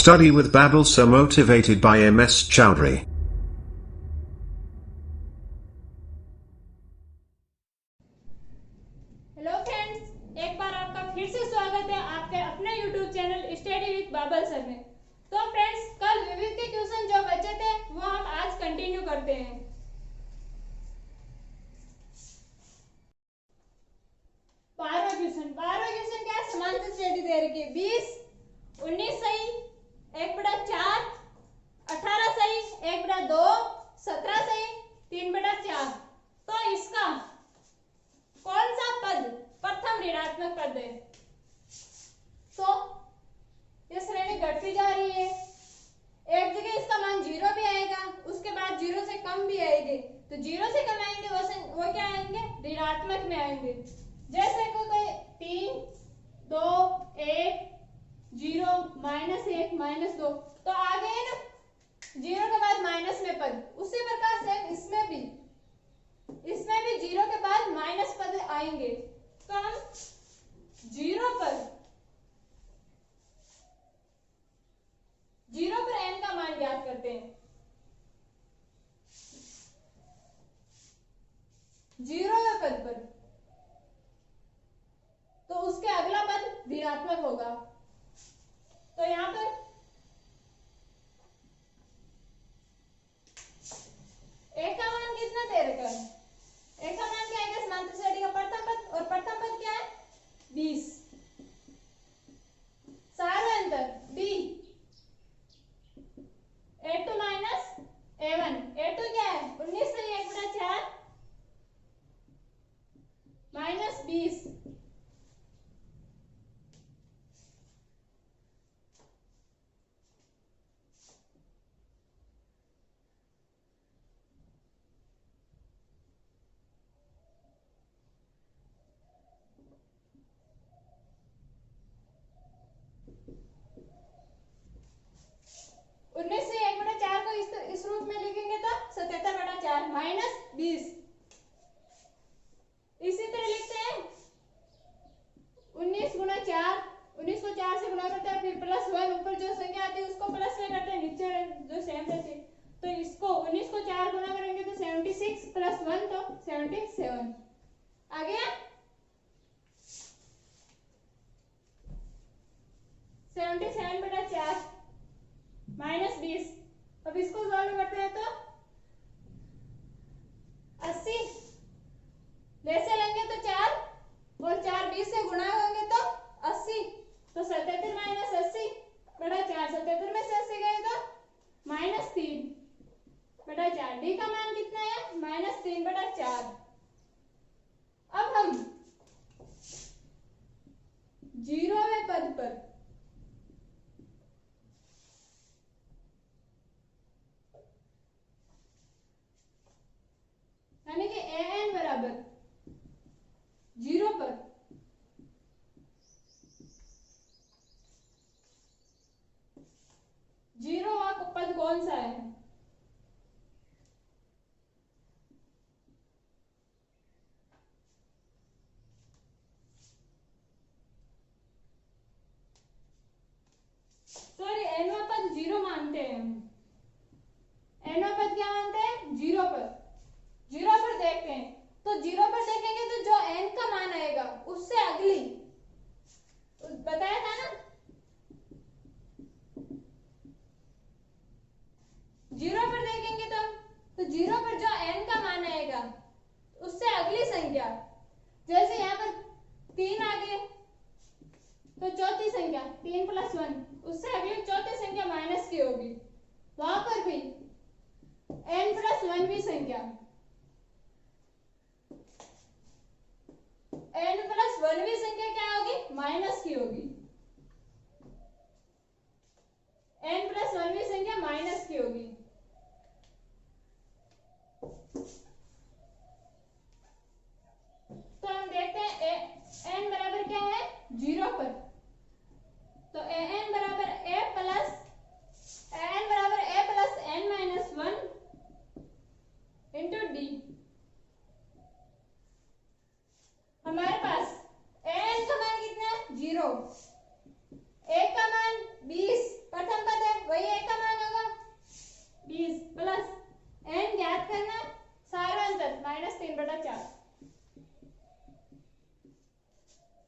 Study with Babel So Motivated by MS Chowdhury. Hello friends, एक बार आपका फिर से स्वागत है आपके अपने YouTube channel study with Babal sir में। तो फ्रेंड्स, कल विविध के क्वेश्चन जो बचे थे वो हम आज कंटिन्यू करते हैं। बारहवां क्वेश्चन क्या है? समांतर श्रेणी दे रखी है 20, 19 सही, 1/4, 18 सही, 1/2, 17 सही, 3/4। तो इसका कौन सा पद प्रथम ऋणात्मक पद है? तो ये श्रेणी घटती जा रही है। एक जगह इसका मान 0 भी आएगा, उसके बाद 0 से कम भी आएंगे। तो 0 से कम आएंगे वो क्या आएंगे? ऋणात्मक में आएंगे। जैसे कोई 3, 2, 1, 0, -1, -2, तो आ गए ना 0 के बाद माइनस में पद। उसी प्रकार से इसमें भी 0 के बाद माइनस पद आएंगे। तो हम 0 पर n का मान ज्ञात करते हैं। 0वें पद पर तो उसके अगला पद ऋणात्मक होगा। तो यहां पर एक का मान कितना दे रखा है? एक का मान क्या है? समांतर श्रेणी का प्रथम पद, और प्रथम पद क्या है? 20। सारे अंतर b a2 a1। a2 क्या है? 19 से 1/4 -20। उन्नीस से 1/4 को इस रूप में लिखेंगे तो 77/4 -20। इसी तरह लिखते हैं 19 × 4। 19 को 4 से गुणा करते हैं, फिर +1 ऊपर जो संख्या आती है उसको प्लस में करते हैं, नीचे जो सेम रहती है। तो इसको 19 को 4 गुणा करेंगे तो 76 + 1 तो 77 आ गया। 77/4 -20। अब इसको सॉल्व करते हैं तो 80 वैसे लेंगे तो 4 और 4 20 से गुणा होंगे तो 80। तो 77 - 80/4। 77 में से 80 गए तो -3/4। डी का मान कितना है? -3/4। अब हम 0वें पद पर यानी कि an बराबर 0 पर पद कौन सा है? सॉरी, nवां पद 0 मानते हैं हम। nवां पद क्या मानते हैं? 0 पर। 0 पर देखते हैं तो 0 पर देखेंगे तो जो n का मान आएगा उससे अगली बताया था ना 0 पर देखेंगे तो 0 पर जो n का मान आएगा उससे अगली संख्या, जैसे यहाँ पर 3 आ गए तो चौथी संख्या 3 + 1, उससे अगली चौथी संख्या माइनस की होगी। वहां पर भी n + 1वीं संख्या n + 1वीं संख्या क्या होगी? माइनस की होगी। n + 1वीं संख्या माइनस की होगी। तो हम देखते हैं n बराबर क्या है? 0 पर। तो an बराबर a + n - 1 × d। हमारे पास an का मान कितना है? 0। a का मान 20, प्रथम पद n ज्ञात करना, सारा अंतर -3/4।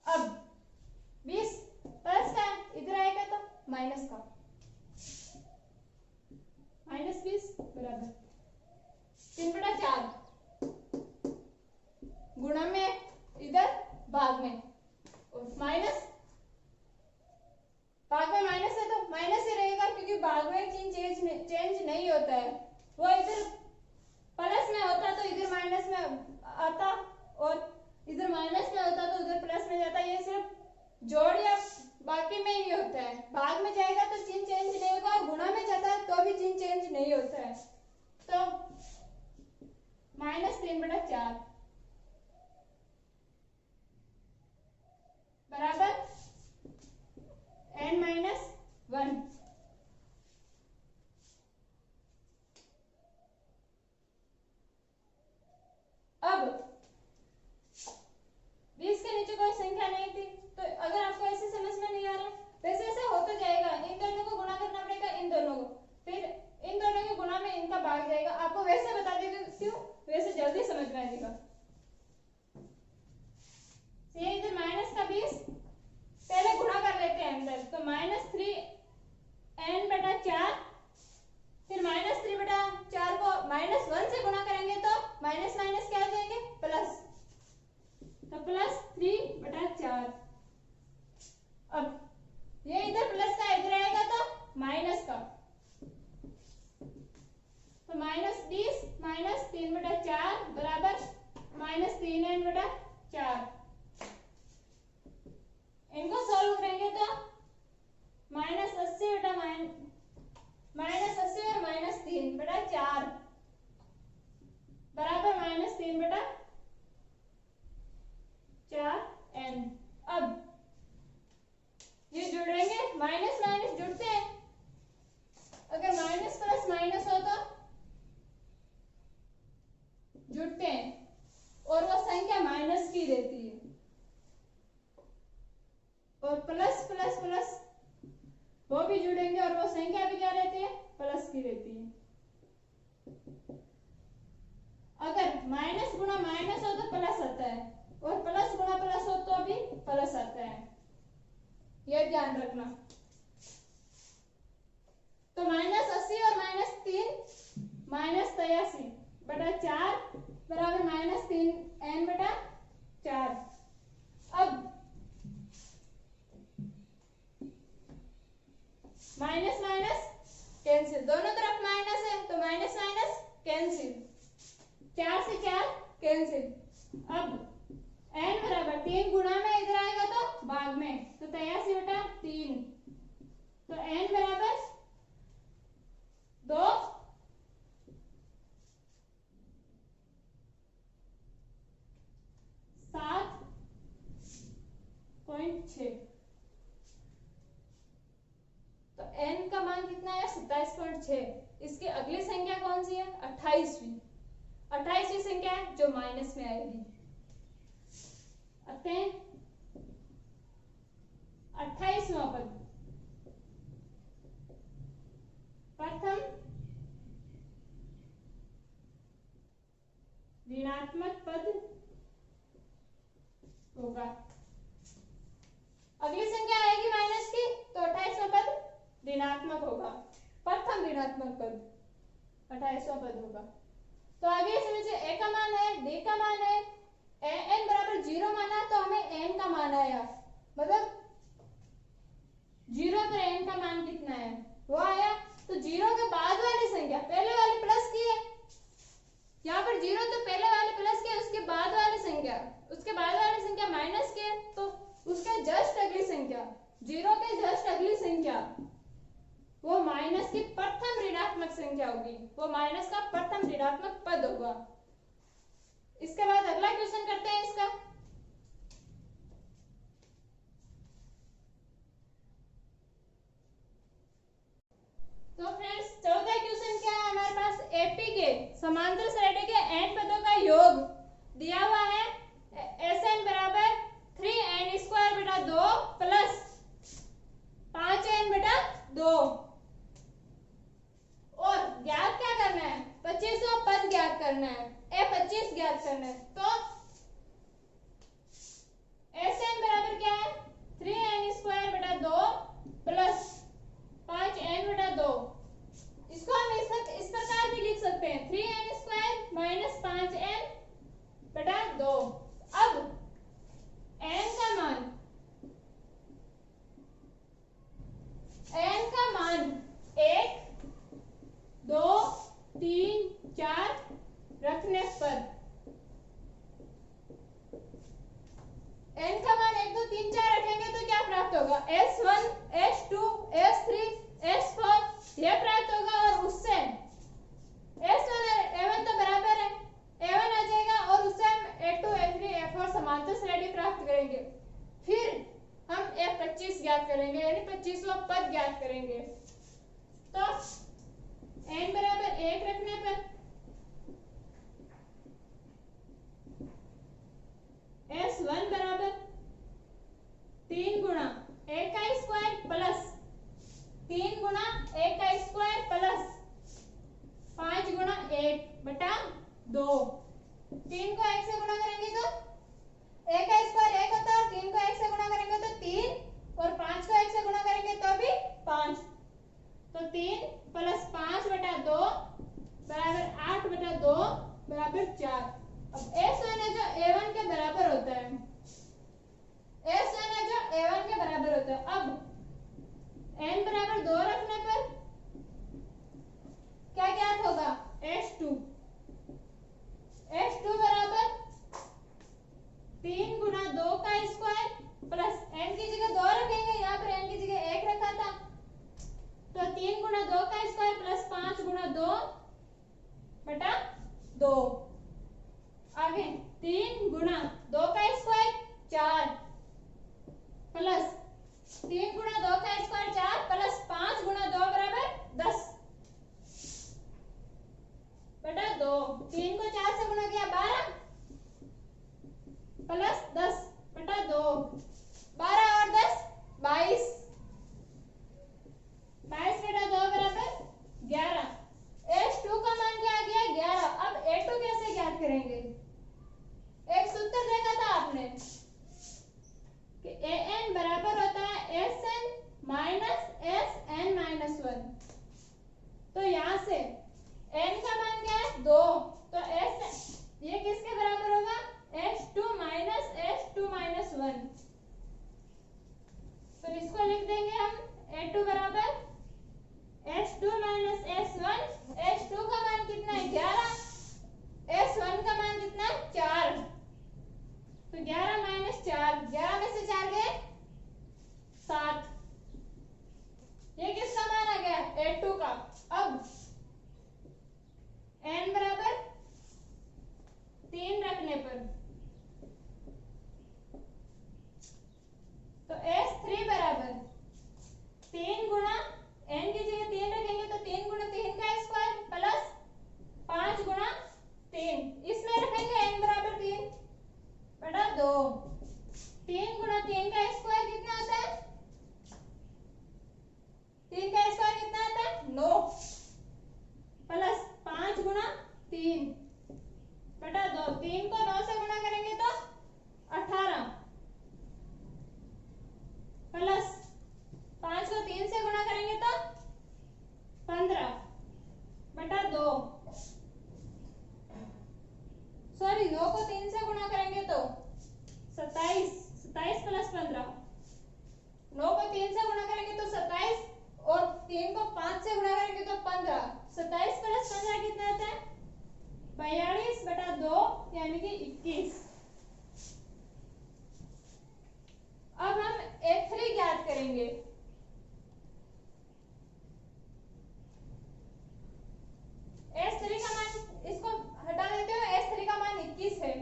अब 20 प्लस का इधर आएगा तो माइनस का, -20 बराबर 3/4 गुणा में इधर भाग में, और माइनस भाग में माइनस है तो माइनस ही रहेगा, क्योंकि भाग में चेंज नहीं होता है। वो इधर प्लस में होता तो इधर माइनस में आता, और इधर माइनस में होता तो उधर प्लस में जाता। ये सिर्फ जोड़ या बाकी में ही होता है। भाग में जाएगा तो चिन्ह चेंज नहीं होगा, और गुणा में जाता है तो भी चिन्ह चेंज नहीं होता है। तो -3/4 बराबर n-1। अब 20 के नीचे कोई संख्या नहीं थी, तो अगर आपको ऐसे समझ में नहीं आ रहा, वैसे ऐसे होता जाएगा। इन दोनों को गुणा करना पड़ेगा, इन दोनों को, फिर इन दोनों के गुणा में इनका भाग जाएगा। आपको वैसे बता देगा, क्यों, वैसे जल्दी समझ में आ जाएगा। ये इधर -20 पहले गुणा कर लेते हैं अंदर, तो -3n/4, फिर -3/4 को -1 से गुणा करेंगे तो माइनस माइनस क्या हो जाएंगे, प्लस, तो +3/4। अब ये इधर प्लस का इधर आएगा तो माइनस का, तो -20 -3/4 बराबर -3n/4। इनको सॉल्व करेंगे तो -80 और -3/4 बराबर -3/4n। अब ये जुड़ेंगे, माइनस माइनस जुड़ते हैं, अगर माइनस प्लस माइनस हो तो जुड़ते हैं, और वो संख्या माइनस की रहती है, और प्लस प्लस प्लस वो भी जुड़ेंगे, और वो संख्या भी क्या रहती है, प्लस की रहती है। अगर माइनस गुणा माइनस हो तो प्लस आता है, और प्लस गुणा प्लस हो तो भी प्लस आता है, ये ध्यान रखना। तो -80 और -3 -83/4 बराबर -3n/4। अब माइनस माइनस कैंसिल, दोनों तरफ माइनस है तो माइनस माइनस कैंसिल, 4 से 4 कैंसिल। अब n बराबर 3 गुणा में इधर आएगा तो भाग में, तो 83/3, तो n बराबर 2 7.6। तो n का मान कितना है, 27.6। इसकी अगली संख्या कौन सी है, 28वीं। 28वीं संख्या है जो माइनस में आएगी। अतः 28वां पद प्रथम ऋणात्मक पद होगा। अगली संख्या आएगी माइनस की, तो 28वां पद ऋणात्मक होगा, प्रथम ऋणात्मक पद 28वां पद होगा। तो आगे इसमें से a का मान है, d का मान है, n बराबर 0 माना तो हमें n का मान आया, मतलब 0 पर n का मान कितना है वो आया। तो 0 के बाद वाली संख्या, पहले वाली प्लस की है, यहाँ पर 0 तो पहले वाले प्लस के, उसके बाद वाली संख्या माइनस की है, तो उसके जस्ट अगली संख्या, 0 के जस्ट अगली संख्या वो माइनस की प्रथम ऋणात्मक संख्या होगी, वो माइनस का प्रथम ऋणात्मक पद होगा। इसके बाद अगला क्वेश्चन करते हैं इसका। तो फ्रेंड्स 14 क्वेश्चन क्या है हमारे पास, एपी के समांतर श्रेणी के n पदों का योग दिया हुआ है। Sn बराबर 3n² 2 प्लस 5n/2, और ज्ञात क्या करना है, 25वां S1, S2, S3, S4 ये प्राप्त होगा और उससे S1 और A1 तो बराबर है, A1 आ जाएगा और उससे हम A2, A3, A4 समांतर श्रेणी प्राप्त करेंगे। फिर हम F25 ज्ञात करेंगे, यानी 25वां पद ज्ञात करेंगे। तो n बराबर 1 रखने पर S1 बराबर 3 गुणा 1 का स्क्वायर प्लस 3 गुणा 1 का स्क्वायर प्लस 5 गुणा 1 बटा 2। 3 को 1 से गुणा करेंगे तो 1 का स्क्वायर 1 होता है, 3 को 1 से गुणा करेंगे तो 3 और 5 को 1 से गुणा करेंगे तो भी 5। तो 3 प्लस 5 बटा 2 बराबर 8 बटा 2 बराबर 4। अब S1 है जो A1 के बराबर होता है, S1 है जो A1 के बराबर होता है। अब n बराबर 2 रखने पर क्या ज्ञात होगा? S2 बराबर 3 गुणा 2 का स्क्वायर प्लस n की जगह 2 रखेंगे, यहाँ पर n की जगह 1 रखा था, तो 3 गुणा 2 का स्क्वायर प्लस 5 गुणा 2 बटा 2। आगे 3 गुणा 2 का स्क्वायर 4 प्लस 3 गुणा 2 का स्क्वायर 4 प्लस 5 गुणा 2 बराबर 10 बटा 2। 3 को 4 से गुणा किया 12 प्लस 10 बटा 2। 12 और 10 22 बटा 2 बराबर 11। S2 का मान क्या आ गया? 11। अब A2 कैसे ज्ञात करेंगे? एक सूत्र देखा था आपने कि AN बराबर होता है SN माइनस SN माइनस 1। तो यहां से n का मान क्या है? 2। तो S ये किसके बराबर होगा? S2 minus 1। तो इसको लिख देंगे हम A2 बराबर S2 माइनस S1। S2 का मान कितना है? 11। S1 का मान कितना है? 4। तो 11 माइनस 4, 11 में से 4 गए 7। ये किसका मान आ गया? A2 का। अब n बराबर 3 रखने पर तो S3 बराबर 3 गुणा n की जगह 3 रखेंगे तो 3 गुणा 3 का स्क्वायर प्लस 5 गुणा 3, इसमें रखेंगे n बराबर 3 बटा 2। 3 गुणा 3 का स्क्वायर कितना आता है? 3 का स्क्वायर कितना आता है? 9 प्लस 5 गुणा 3 बटा 2। 3 को 9 से गुणा करेंगे तो 18 प्लस 5 को 3 से गुणा करेंगे तो 15 बटा 2। सॉरी 9 को 3 से गुणा करेंगे तो 27। 27 प्लस 15। 9 को 3 से गुणा करेंगे तो 27 और 3 को 5 से गुणा करेंगे तो 15। 27 प्लस 15 कितना आता है? 42 बटा 2 यानी कि 21। अब हम A3 ज्ञात करेंगे। S3 का मान इसको हटा देते हो, S3 का मान 21 है।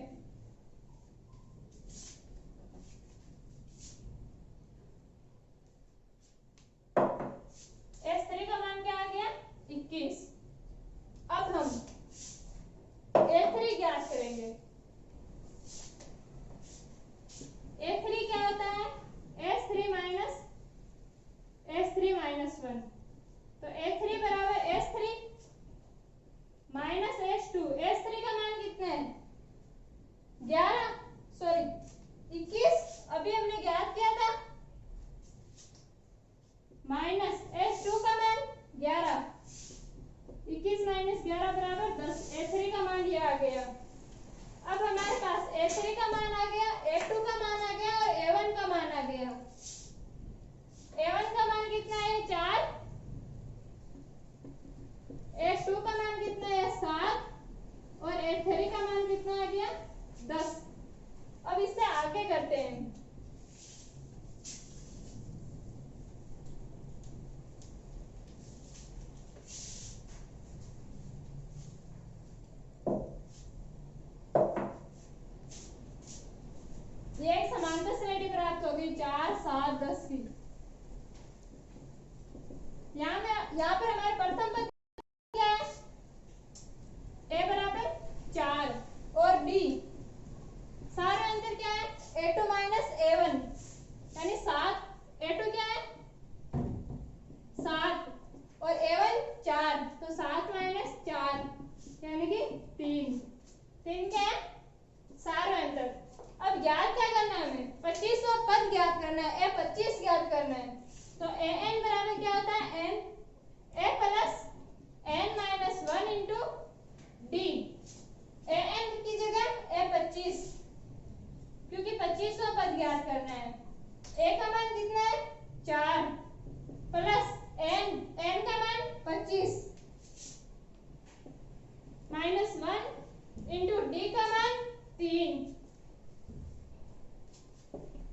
S3 का मान क्या आ गया? 21। अब हम A3 ज्ञात करेंगे। घात 10 की। यहाँ पर हमारे प्रथम पद क्या है, a बराबर 4 और d सारे अंतर क्या है, a2 माइनस a1 यानी 7, a2 क्या है 7 और a1 4, तो 7 माइनस 4 यानी कि 3 क्या है सारे अंतर। अब ज्ञात क्या करना है हमें, 25वां पद ज्ञात करना है, a25 ज्ञात करना है। तो an बराबर क्या होता है, n a plus n minus 1 into d, an की जगह a25 क्योंकि 25वां पद ज्ञात करना है। a का मान कितना है 4 प्लस n का मान 25 माइनस 1 इंटू d का मान 3,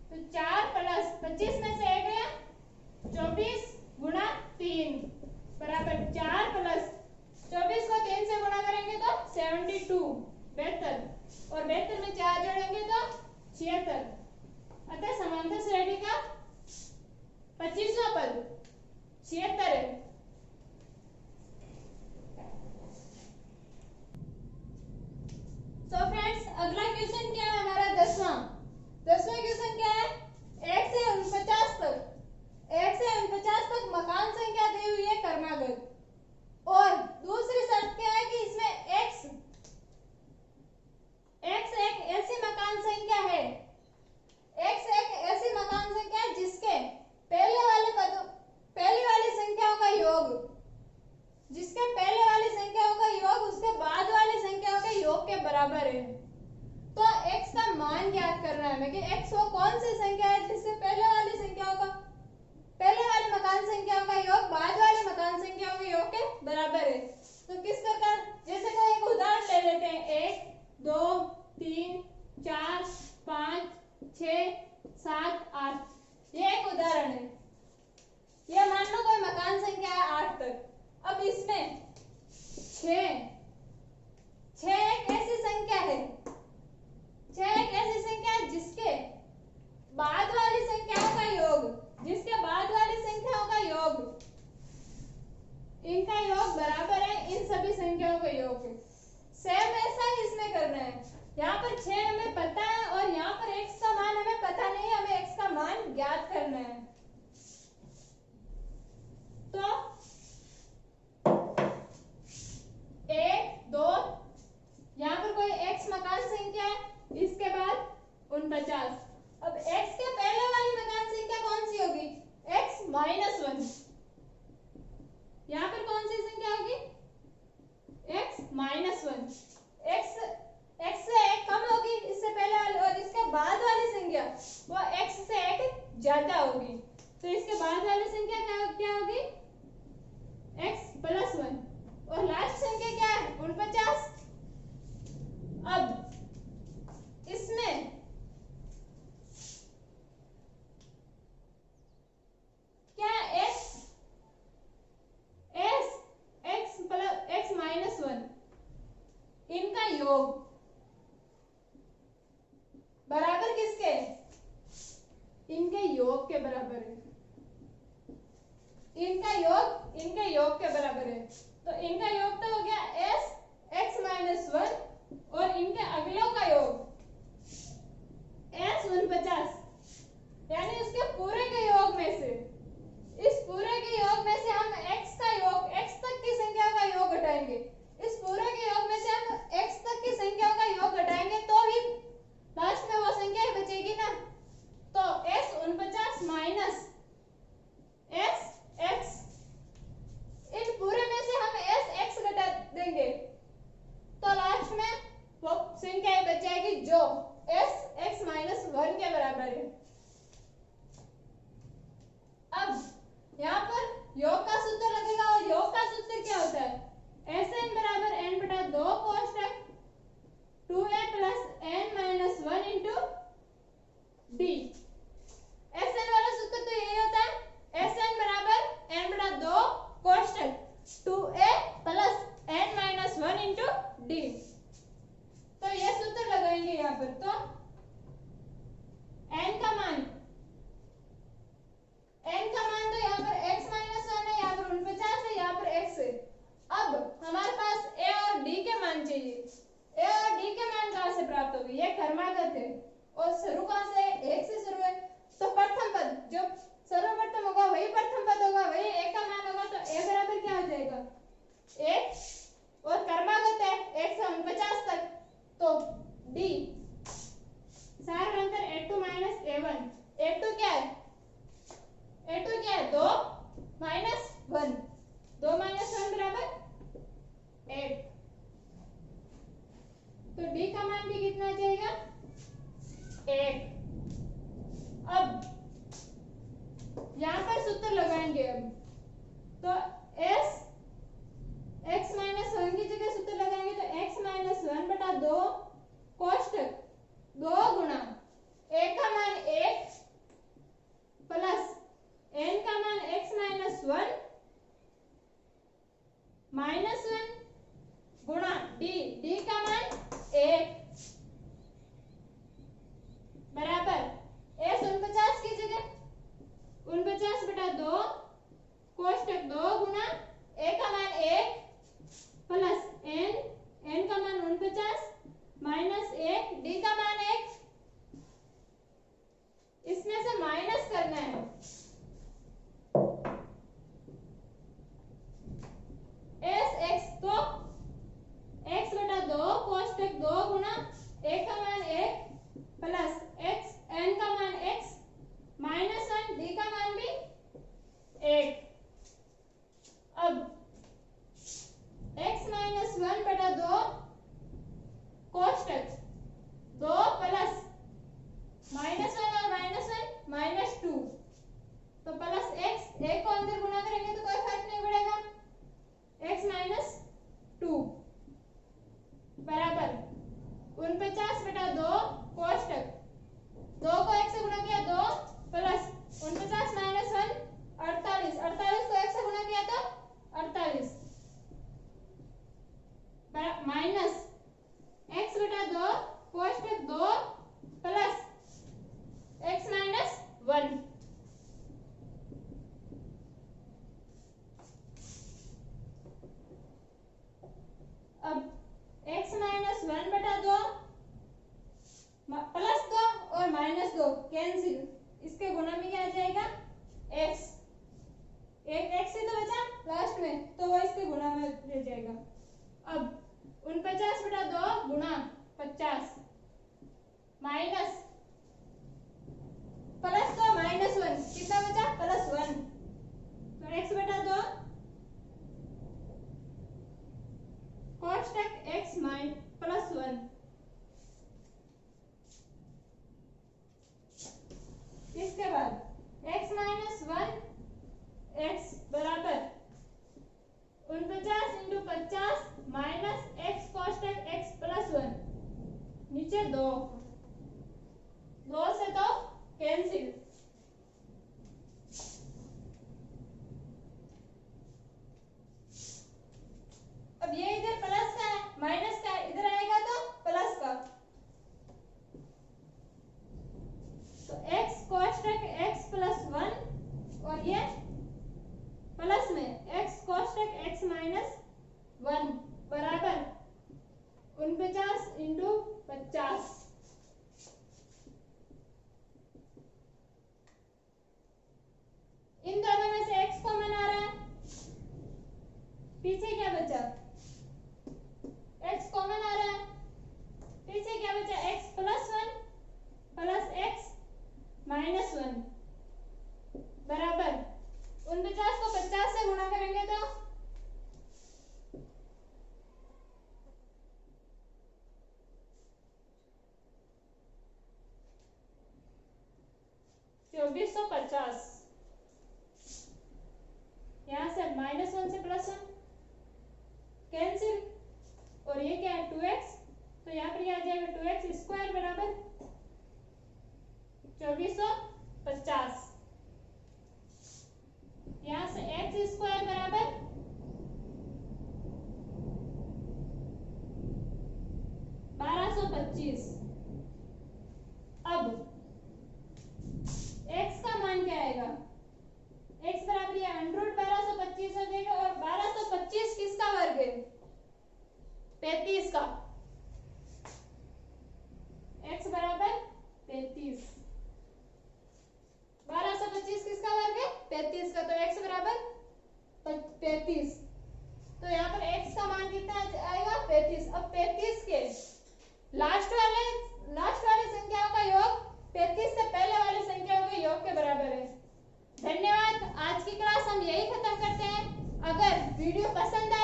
तो 4 प्लस 25 में से 1 गया 24 गुणा 3 बराबर 4 प्लस 24 को 3 से गुणा करेंगे तो 72 72 और 72 में 4 जोड़ेंगे तो 76। अतः समांतर श्रेणी का 25वां पद 76 है। तो फ्रेंड्स अगला क्वेश्चन क्या है हमारा 10वां क्वेश्चन क्या है, 1 से 49 तक मकान संख्या दी हुई है क्रमागत, और दूसरी शर्त क्या है कि इसमें x एक ऐसी मकान संख्या है, x एक ऐसी मकान संख्या है जिसके पहले वाली संख्याओं का योग, जिसके पहले वाली संख्याओं का योग उसके बाद वाली संख्याओं के योग के बराबर है। तो x का मान ज्ञात करना है हमें कि x वो कौन सी संख्या है जिससे पहले वाली मकान संख्याओं का योग बाद वाली मकान संख्याओं के योग के बराबर है। तो किस प्रकार, जैसे कोई एक उदाहरण ले लेते हैं, 1 2 3 4 5 6 7 8, ये एक उदाहरण है। ये मान लो कोई मकान संख्या है 8 तक। अब इसमें 6 एक ऐसी संख्या है, 6 एक ऐसी संख्या है जिसके बाद वाली संख्याओं का योग, इनका योग बराबर है इन सभी संख्याओं के योग के। सेम ऐसा ही इसमें करना है। यहाँ पर 6 हमें पता है और यहाँ पर x का मान हमें पता नहीं है, हमें x का मान ज्ञात करना है। तो 1 2 यहाँ पर कोई x मकान संख्या है, इसके बाद 49। अब x के पहले वाली मकान संख्या कौन सी होगी, x माइनस 1। यहाँ पर कौन सी संख्या होगी, x माइनस 1। x से 1 कम होगी इससे पहले वाली, और इसके बाद वाली संख्या वो x से 1 ज्यादा होगी। तो इसके बाद वाली संख्या क्या होगी, x प्लस 1, और लास्ट संख्या क्या है 49। अब इसमें क्या x माइनस 1 इनका योग बराबर किसके, इनके योग के बराबर है। इनके योग के बराबर है। तो इनका योग तो हो गया x माइनस 1 और इनके अगलों का योग s 49, यानी उसके पूरे के योग में से, इस पूरे के योग में से हम x का योग, x तक की संख्या का योग घटाएंगे। इस पूरे के योग में से हम x तक की संख्याओं का योग घटाएंगे तो ही लास्ट में वो संख्या ही बचेगी ना। तो s 49 माइनस x, इन पूरे में से हम x घटा देंगे तो लास्ट में वो संख्या ही बच जाएगी जो x माइनस 1 के बराबर है। सर्वप्रथम होगा वही प्रथम पद होगा, वही a का मान होगा, तो a बराबर क्या हो जाएगा 1 और क्रमागत है 1 से 49 तक, तो d सार अंतर a2 माइनस a1। a2 क्या है 2 माइनस 1, 2 माइनस 1 बराबर 8, तो d का मान भी कितना आ जाएगा 8। अब यहाँ पर सूत्र लगाएंगे, अब तो s x माइनस 1 की जगह सूत्र लगाएंगे, तो x माइनस 1 बटा 2 कोष्टक 2 गुणा a का मान 1 प्लस n का मान x माइनस 1 माइनस 1 गुणा d का मान 1 बराबर s 49 की जगह 49 बटा 2 कोष्टक 2 गुणा a का मान 1 प्लस n का मान 49 माइनस 1 d का मान 1, इसमें से माइनस करना है s x, तो x बटा 2 कोष्टक 2 गुणा a का मान 1 प्लस x n का मान x माइनस 1 d का मान भी 1। अब x माइनस 1 बटा 2 कोष्टक 2 प्लस माइनस 1 और माइनस 1 माइनस 2, तो प्लस x, एक को अंदर गुणा करेंगे तो कोई फर्क नहीं पड़ेगा, x माइनस 2 बराबर 49 बटा 2 कोष्टक 2 को 1 से गुणा किया 2 प्लस 49 माइनस 1 48, 48 को 1 से गुणा किया तो 48 माइनस x बटा 2 कोष्टक 2 प्लस x माइनस 1। अब x माइनस 1 बटा 2 प्लस 2 और माइनस 2 कैंसिल, इसके गुणा में क्या आ जाएगा x, एक x ही तो बचा लास्ट में, तो वो इसके गुणा में रह जाएगा। अब 49 बटा 2 गुणा 50 माइनस प्लस 2 माइनस 1, कितना बचा प्लस 1, तो x बटा 2 कोष्टक x प्लस 1, इसके बाद x माइनस 1 x बराबर 49 into 50 minus x कोष्टक x plus 1, नीचे 2 से तो कैंसिल, अब ये इधर प्लस का है माइनस का है, इधर आएगा तो प्लस का, तो x कोष्टक x प्लस 1 और ये प्लस में x कोष्टक x माइनस 1 बराबर 49 इंटू 50, इन दोनों में से x कॉमन आ रहा है, पीछे क्या बचा x कॉमन आ रहा है, पीछे क्या बचा x plus 1 plus x minus 1 बराबर 49 को 50 से गुणा करेंगे तो 2450, यहाँ से माइनस 1 से प्लस 1 कैंसिल, और ये क्या है 2x, तो यहाँ पर ये आ जाएगा 2x स्क्वायर बराबर 2450, यहाँ से x स्क्वायर बराबर 1225। अब x का मान क्या आएगा, x बराबर ये अंडर रूट 1225 हो जाएगा, और 1225 किसका वर्ग है 33 का, x बराबर 33, 1225 किसका वर्ग वीडियो पसंद